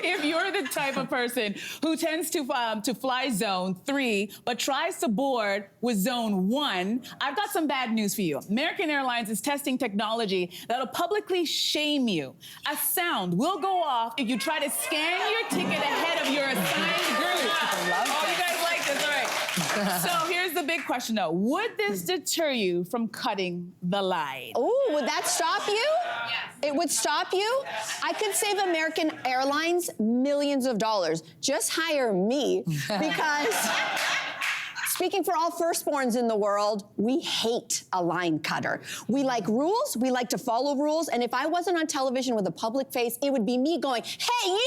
if you're the type of person who tends to fly zone 3, but tries to board with zone 1, I've got some bad news for you. American Airlines is testing technology that'll publicly shame you. A sound will go off if you try to scan your ticket ahead of your assigned group. Oh, you guys like this, all right. So here's the big question though. Would this deter you from cutting the line? Oh, would that stop you? Yes. It would stop you? I could save American Airlines millions of dollars. Just hire me because speaking for all firstborns in the world, we hate a line cutter. We like rules, we like to follow rules, and if I wasn't on television with a public face, it would be me going, hey, you,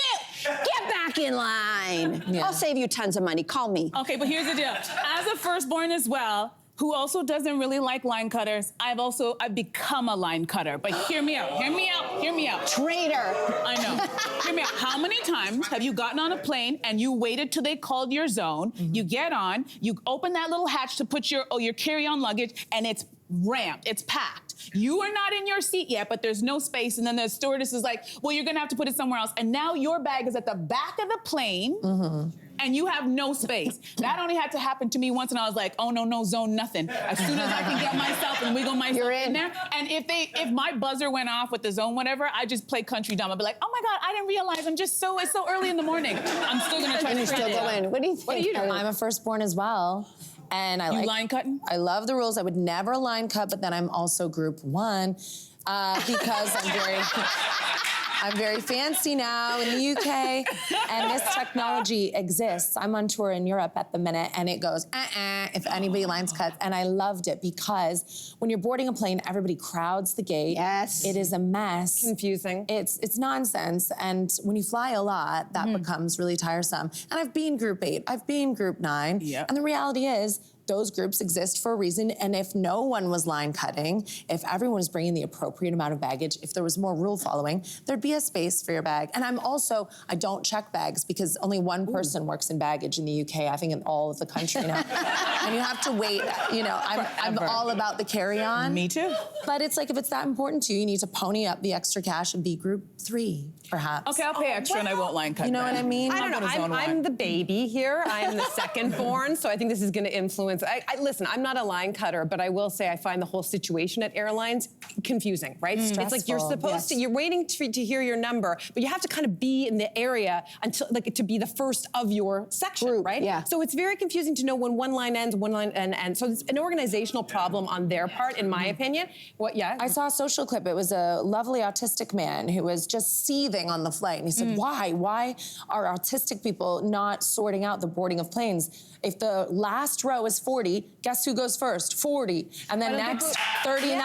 get back in line. Yeah. I'll save you tons of money, call me. Okay, but here's the deal. As a firstborn as well, who also doesn't really like line cutters, I've become a line cutter. But hear me out, hear me out, hear me out. Traitor. I know. Hear me out. How many times have you gotten on a plane and you waited till they called your zone, you get on, you open that little hatch to put your carry-on luggage, and it's ramped, it's packed. You are not in your seat yet, but there's no space, and then the stewardess is like, well, you're gonna have to put it somewhere else, and now your bag is at the back of the plane, and you have no space. That only had to happen to me once, and I was like, oh, no, zone nothing. As soon as I can get myself and wiggle myself in there, and if my buzzer went off with the zone whatever, I just play country dumb. I'd be like, oh my God, I didn't realize it's so early in the morning. I'm still gonna try to still go in. What do you think? What are you doing? I'm a firstborn as well. And I line cutting? I love the rules. I would never line cut, but then I'm also group 1 because I'm very fancy now in the UK, and this technology exists. I'm on tour in Europe at the minute, and it goes, if anybody lines cuts, and I loved it because when you're boarding a plane, everybody crowds the gate. Yes. It is a mess. Confusing. It's nonsense, and when you fly a lot, that becomes really tiresome. And I've been group 8, I've been group 9, and the reality is, those groups exist for a reason, and if no one was line cutting, if everyone was bringing the appropriate amount of baggage, if there was more rule following, there'd be a space for your bag. And I don't check bags because only one person works in baggage in the UK, I think in all of the country now. And you have to wait, I'm all about the carry-on. Me too. But it's like, if it's that important to you, you need to pony up the extra cash and be group 3, perhaps. Okay, I'll pay extra and I won't line cut. You know what I mean? I don't know, I'm the baby here. I'm the second born, so I think this is gonna influence. Listen, I'm not a line cutter, but I will say I find the whole situation at airlines confusing, right? It's like you're supposed to, you're waiting to hear your number, but you have to kind of be in the area until, to be the first of your section, right? Yeah. So it's very confusing to know when one line ends, ends. So it's an organizational problem on their part, in my opinion. I saw a social clip. It was a lovely autistic man who was just seething on the flight, and he said, why are autistic people not sorting out the boarding of planes? If the last row is 40, guess who goes first? 40. And then next, 39.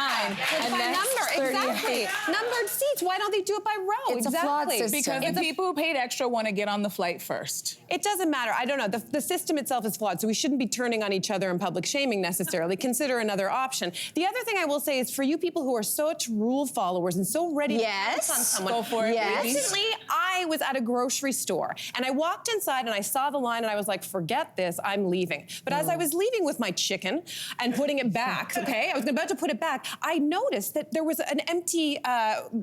And next, 38. Exactly. Numbered seats. Why don't they do it by row? It's a flawed system. Because the people who paid extra want to get on the flight first. It doesn't matter. I don't know. The system itself is flawed, so we shouldn't be turning on each other and public shaming necessarily. Consider another option. The other thing I will say is for you people who are such rule followers and so ready to pounce on someone. Go for it, baby. Recently, I was at a grocery store, and I walked inside and I saw the line, and I was like, forget this, I'm leaving. But as I was leaving with my chicken and putting it back, okay, I was about to put it back, I noticed that there was an empty cashier,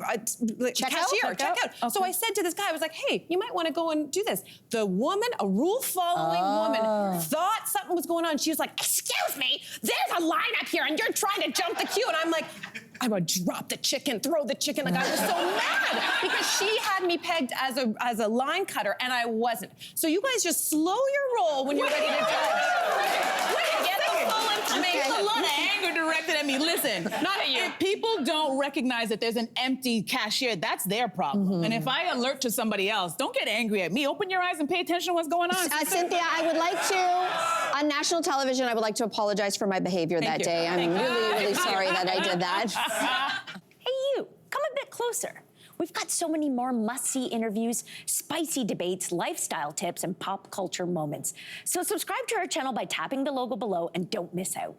checkout. Okay. So I said to this guy, I was like, hey, you might want to go and do this. The woman, a rule-following woman, thought something was going on. She was like, excuse me, there's a line up here, and you're trying to jump the queue. And I'm like, I would drop the chicken, throw the chicken. Like, I was so mad because she had me pegged as a line cutter, and I wasn't. So you guys just slow your roll when you're ready to judge. Get the full information. There's a lot of anger directed at me. Listen, not at you. If people don't recognize that there's an empty cashier, that's their problem. And if I alert to somebody else, don't get angry at me. Open your eyes and pay attention to what's going on. Cynthia, I would like to, on national television, I would like to apologize for my behavior that day. I'm really sorry that I did that. Hey, you, come a bit closer. We've got so many more must-see interviews, spicy debates, lifestyle tips, and pop culture moments. So subscribe to our channel by tapping the logo below and don't miss out.